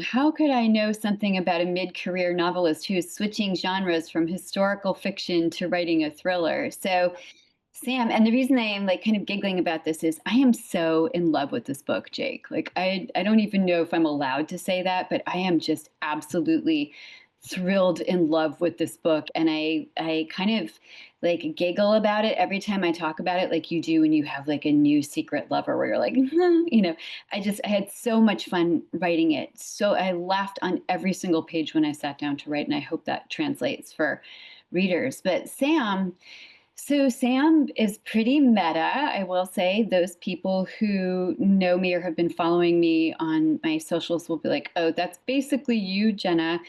How could I know something about a mid-career novelist who is switching genres from historical fiction to writing a thriller? So, Sam, and the reason I am like kind of giggling about this is I am so in love with this book, Jake. Like I don't even know if I'm allowed to say that, but I am just absolutely thrilled in love with this book. And I kind of like giggle about it every time I talk about it, like you do when you have like a new secret lover where you're like, I had so much fun writing it. So I laughed on every single page when I sat down to write, and I hope that translates for readers. But Sam is pretty meta, I will say. Those people who know me or have been following me on my socials will be like, oh, that's basically you, Jenna.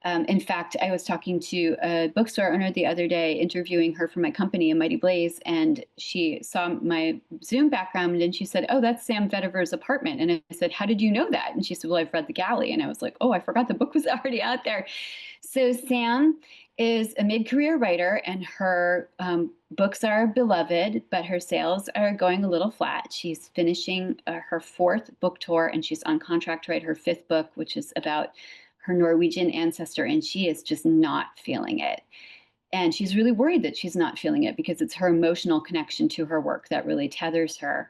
In fact, I was talking to a bookstore owner the other day, interviewing her for my company, A Mighty Blaze, and she saw my Zoom background and she said, oh, that's Sam Vetiver's apartment. And I said, how did you know that? And she said, well, I've read The Galley. And I was like, oh, I forgot the book was already out there. So Sam is a mid-career writer, and her books are beloved, but her sales are going a little flat. She's finishing her fourth book tour, and she's on contract to write her fifth book, which is about her Norwegian ancestor, and she is just not feeling it. And she's really worried that she's not feeling it because it's her emotional connection to her work that really tethers her.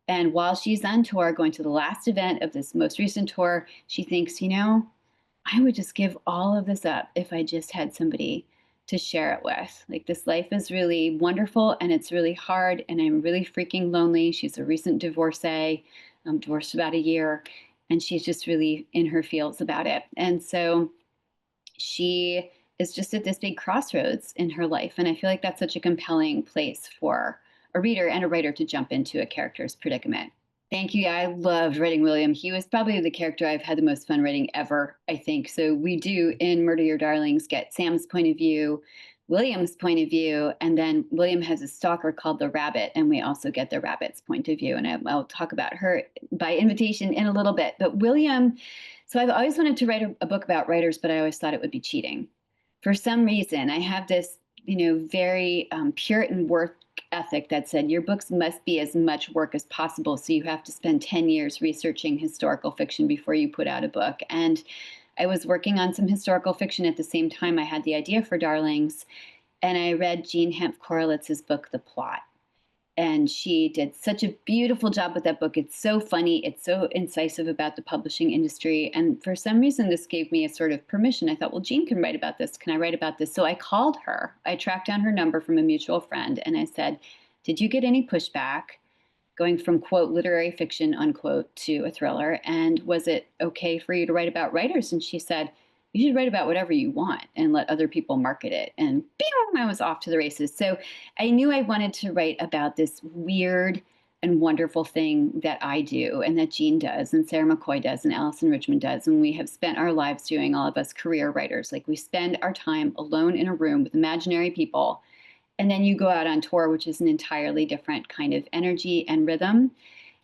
And while she's on tour, going to the last event of this most recent tour, she thinks, I would just give all of this up if I just had somebody to share it with. Like, this life is really wonderful and it's really hard, and I'm really freaking lonely. She's a recent divorcee, divorced about a year, and she's just really in her feels about it. And so she is just at this big crossroads in her life. And I feel like that's such a compelling place for a reader and a writer to jump into a character's predicament. Thank you. I loved writing William. He was probably the character I've had the most fun writing ever, I think. So we do in Murder Your Darlings get Sam's point of view, William's point of view, and then William has a stalker called the Rabbit, and we also get the Rabbit's point of view. And I'll talk about her by invitation in a little bit. But William, so I've always wanted to write a book about writers, but I always thought it would be cheating. For some reason, I have this, very Puritan work ethic that said your books must be as much work as possible. So you have to spend 10 years researching historical fiction before you put out a book. And I was working on some historical fiction at the same time I had the idea for Darlings. And I read Jean Hemp Korolitz's book, The Plot. And she did such a beautiful job with that book. It's so funny. It's so incisive about the publishing industry. And for some reason, this gave me a sort of permission. I thought, well, Jean can write about this. Can I write about this? So I called her. I tracked down her number from a mutual friend. And I said, did you get any pushback going from, quote, literary fiction, unquote, to a thriller? And was it okay for you to write about writers? And she said, you should write about whatever you want and let other people market it. And bing, I was off to the races. So I knew I wanted to write about this weird and wonderful thing that I do and that Jean does and Sarah McCoy does and Allison Richmond does. And we have spent our lives doing, all of us career writers. Like, we spend our time alone in a room with imaginary people. And then you go out on tour, which is an entirely different kind of energy and rhythm.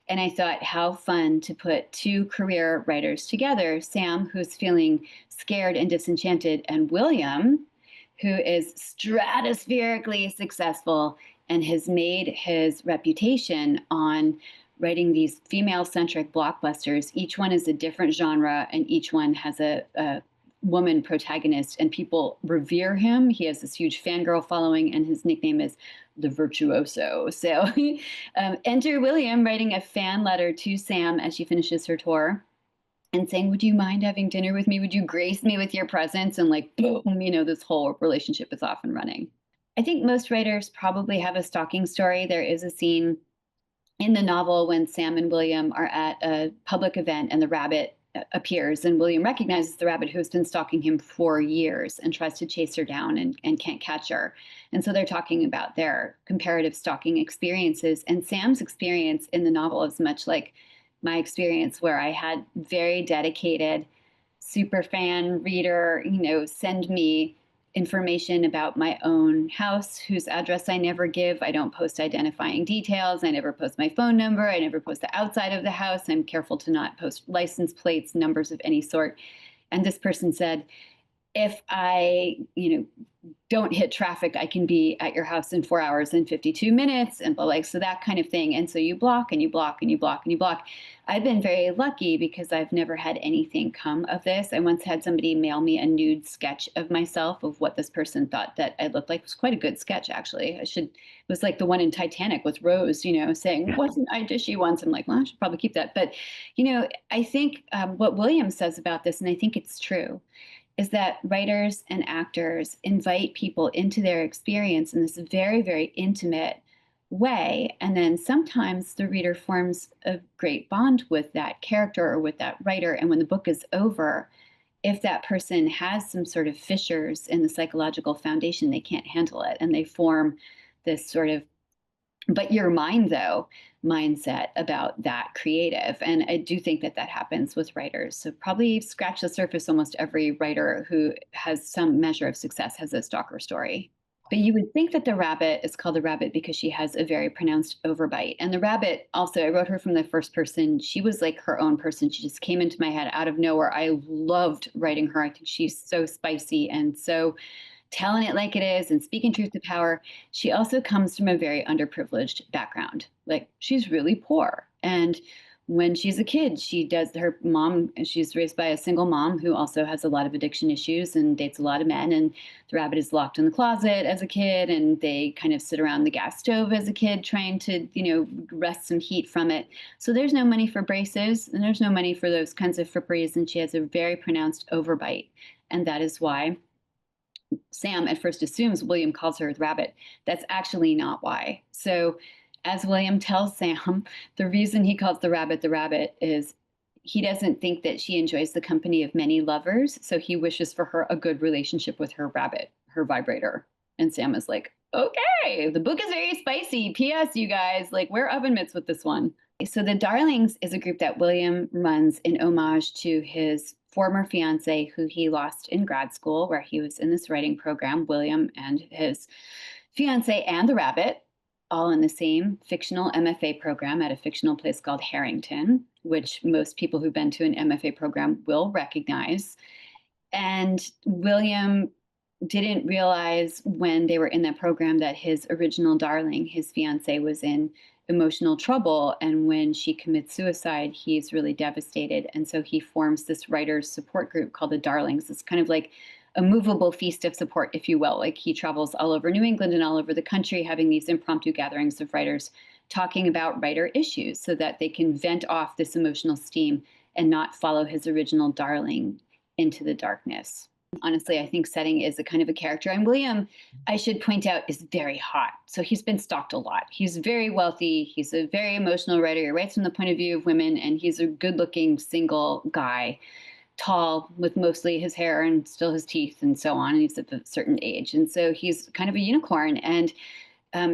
And I thought, how fun to put two career writers together, Sam, who's feeling scared and disenchanted, and William, who is stratospherically successful and has made his reputation on writing these female-centric blockbusters. Each one is a different genre, and each one has a woman protagonist, and people revere him. He has this huge fangirl following, and his nickname is the Virtuoso. So enter William writing a fan letter to Sam as she finishes her tour and saying, would you mind having dinner with me? Would you grace me with your presence? And like, boom, this whole relationship is off and running. I think most writers probably have a stalking story. There is a scene in the novel when Sam and William are at a public event and the rabbit appears, and William recognizes the rabbit who has been stalking him for years and tries to chase her down and can't catch her. And so they're talking about their comparative stalking experiences. And Sam's experience in the novel is much like my experience, where I had very dedicated super fan reader, send me information about my own house, whose address I never give. I don't post identifying details. I never post my phone number. I never post the outside of the house. I'm careful to not post license plates, numbers of any sort. And this person said, if I, don't hit traffic, I can be at your house in 4 hours and 52 minutes and like, so that kind of thing. And so you block and you block and you block and you block. I've been very lucky because I've never had anything come of this. I once had somebody mail me a nude sketch of myself of what this person thought that I looked like. It was quite a good sketch, actually. It was like the one in Titanic with Rose, saying, wasn't I dishy once? I'm like, well, I should probably keep that. But, I think what William says about this, and I think it's true, is that writers and actors invite people into their experience in this very, very intimate way. And then sometimes the reader forms a great bond with that character or with that writer. And when the book is over, if that person has some sort of fissures in the psychological foundation, they can't handle it. And they form this sort of but your mind though mindset about that creative, and I do think that that happens with writers. So probably scratch the surface, almost every writer who has some measure of success has a stalker story. But you would think that the rabbit is called the rabbit because she has a very pronounced overbite. And the rabbit also, I wrote her from the first person. She was like her own person. She just came into my head out of nowhere. I loved writing her. I think she's so spicy and so telling it like it is and speaking truth to power. She also comes from a very underprivileged background. Like she's really poor. And when she's a kid, her mom, she's raised by a single mom who also has a lot of addiction issues and dates a lot of men. And the rabbit is locked in the closet as a kid, and they kind of sit around the gas stove as a kid trying to, wrest some heat from it. So there's no money for braces and there's no money for those kinds of fripperies. And she has a very pronounced overbite. And that is why Sam at first assumes William calls her the rabbit. That's actually not why. So, as William tells Sam, the reason he calls the rabbit is he doesn't think that she enjoys the company of many lovers. So, he wishes for her a good relationship with her rabbit, her vibrator. And Sam is like, okay, the book is very spicy. P.S., you guys, like, we're oven mitts with this one. So, the Darlings is a group that William runs in homage to his former fiance, who he lost in grad school, where he was in this writing program. William and his fiance and the rabbit, all in the same fictional MFA program at a fictional place called Harrington, which most people who've been to an MFA program will recognize. And William didn't realize when they were in that program that his original darling, his fiance, was in emotional trouble. And when she commits suicide, he's really devastated. And so he forms this writers' support group called the Darlings. It's kind of like a movable feast of support, if you will. Like he travels all over New England and all over the country, having these impromptu gatherings of writers talking about writer issues so that they can vent off this emotional steam and not follow his original darling into the darkness. Honestly, I think setting is a kind of a character. And William, I should point out, is very hot. So he's been stalked a lot. He's very wealthy. He's a very emotional writer. He writes from the point of view of women, and he's a good looking single guy, tall, with mostly his hair and still his teeth and so on. And he's at a certain age. And so he's kind of a unicorn. And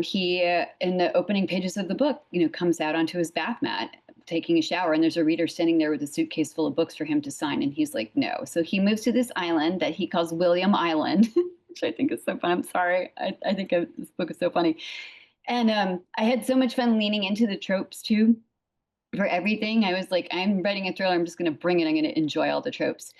he, in the opening pages of the book, comes out onto his bath mat taking a shower, and there's a reader standing there with a suitcase full of books for him to sign, and he's like, no. So he moves to this island that he calls William Island, which I think is so fun. I'm sorry. I think this book is so funny. And I had so much fun leaning into the tropes too for everything. I was like, I'm writing a thriller. I'm just going to bring it. I'm going to enjoy all the tropes.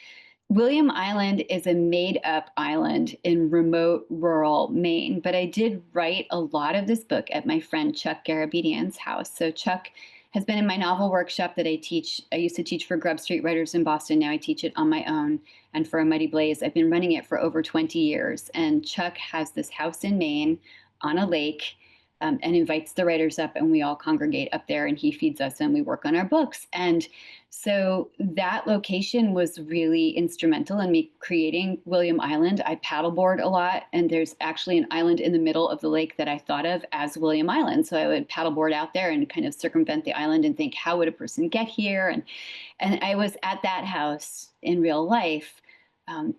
William Island is a made up island in remote rural Maine, but I did write a lot of this book at my friend Chuck Garabedian's house. So Chuck has been in my novel workshop that I teach. I used to teach for Grub Street Writers in Boston. Now I teach it on my own. And for A Mighty Blaze, I've been running it for over 20 years. And Chuck has this house in Maine on a lake, and invites the writers up, and we all congregate up there, and he feeds us and we work on our books. And so that location was really instrumental in me creating William Island. I paddleboard a lot, and there's actually an island in the middle of the lake that I thought of as William Island. So I would paddleboard out there and kind of circumvent the island and think, how would a person get here? And I was at that house in real life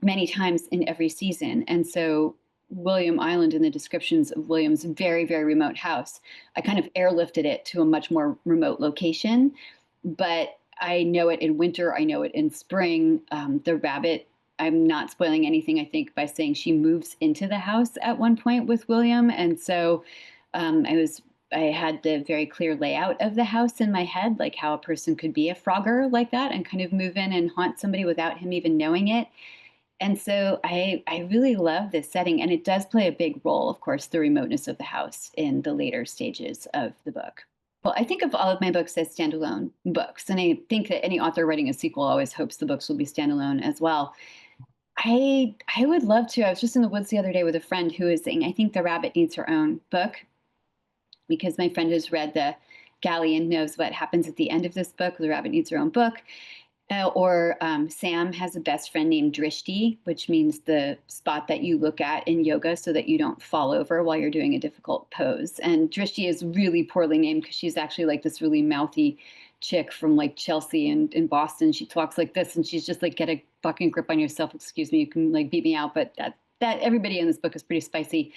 many times in every season. And so William Island, in the descriptions of William's very, very remote house, I kind of airlifted it to a much more remote location. But I know it in winter. I know it in spring. The rabbit, I'm not spoiling anything, I think, by saying she moves into the house at one point with William. And so I had the very clear layout of the house in my head, like how a person could be a Frogger like that and kind of move in and haunt somebody without him even knowing it. And so I really love this setting, and it does play a big role, of course, the remoteness of the house in the later stages of the book. Well, I think of all of my books as standalone books, and I think that any author writing a sequel always hopes the books will be standalone as well. I would love to. I was just in the woods the other day with a friend who was saying, I think The Rabbit needs her own book, because my friend has read The Galley and knows what happens at the end of this book. The Rabbit needs her own book. Or Sam has a best friend named Drishti, which means the spot that you look at in yoga so that you don't fall over while you're doing a difficult pose. And Drishti is really poorly named because she's actually like this really mouthy chick from like Chelsea and in Boston. She talks like this, and she's just like, get a fucking grip on yourself. Excuse me, you can like beat me out, but that everybody in this book is pretty spicy.